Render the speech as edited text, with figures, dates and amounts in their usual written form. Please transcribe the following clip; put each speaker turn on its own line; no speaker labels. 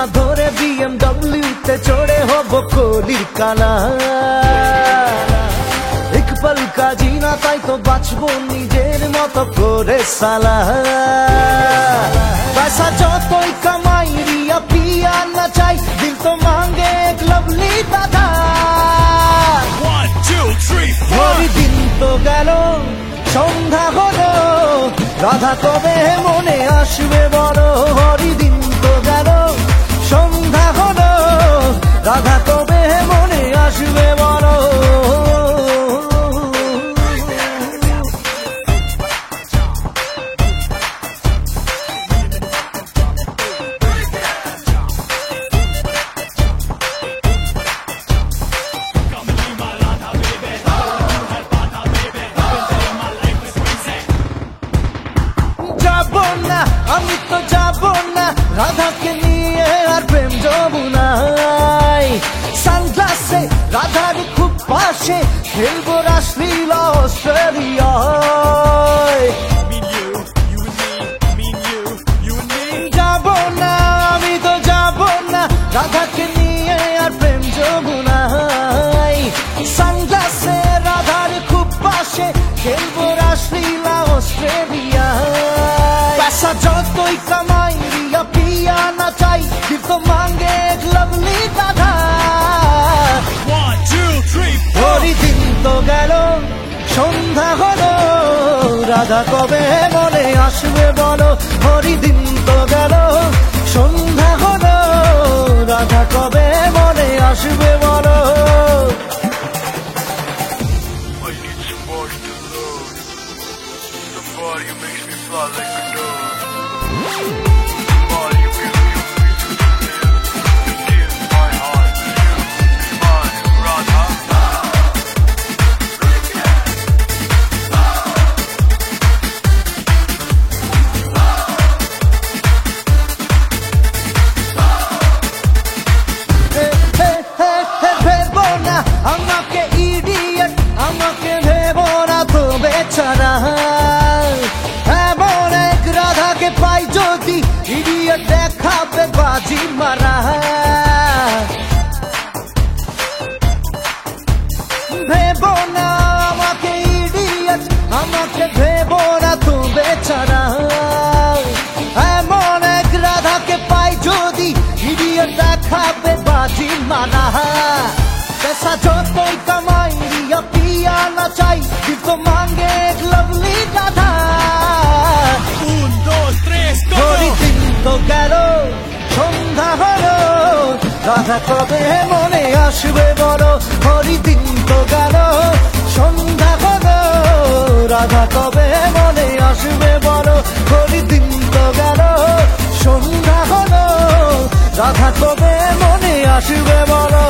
না ধরে BMW তে চড়ে হব কলির কালা এক পল কা জিনা তাই তো বাঁচবো নিজের মতো করে সালা पैसा যতই কামাই রিয়া পিয়া না চাই দিল তো মাঙ্গে এক লভলি দাদা
1 2 3 4
হরি দিন তো গেল সন্ধ্যা হলো রাধা কবে মনে আসবে বলো হরি দিন তো গেল সন্ধ্যা হলো রাধা কবে মনে আসবে বলো আমি তো যাব না রাধাকে নিয়ে আর প্রেম যমুনায় সানগ্লাসে রাধার খুব পাশে খেলবো রাসলীলা অস্ট্রেলিয়ায় যাব না আমি তো যাব না রাধাকে নিয়ে আর প্রেম যমুনায় সানগ্লাসে রাধার খুব পাশে খেলবো রাসলীলা অস্ট্রেলিয়ায় पैसा যতই কামাই রিয়া পিয়া না চাই দিল তো মাঙ্গে এক লভলি দাদা
1 2 3 4
হরি দিন তো গেল সন্ধ্যা হলো রাধা কবে মনে আসবে বলো হরি দিন তো গেল সন্ধ্যা হলো রাধা কবে মনে আসবে বলো
Somebody who makes me fly like a dove. Somebody who gives me a reason to live. To give my heart to you, my Radha.
ভেবো না আমাকে ইডিয়েট আমাকে ভেবো না তো বেচারা এমন এক রাধাকে পাই যদি ইডিয়েট দেখাবে বাজি মারা ভেবো না আমাকে ইডিয়েট আমাকে ভেবো না তো বেচারা এমন এক রাধাকে পাই যদি ইডিয়েট দেখাবে বাজি মারা पैसा যতই কামাই রিয়া পিয়া না চাই দিল তো মাঙ্গে এক লভলি দাদা
1 2 3
হরি
go.
দিন তো গেল সন্ধ্যা হলো রাধা কবে মনে আসবে বলো হরি দিন তো গেল সন্ধ্যা হলো রাধা কবে মনে আসবে বলো হরি দিন তো গেল সন্ধ্যা হলো রাধা কবে মনে আসবে বলো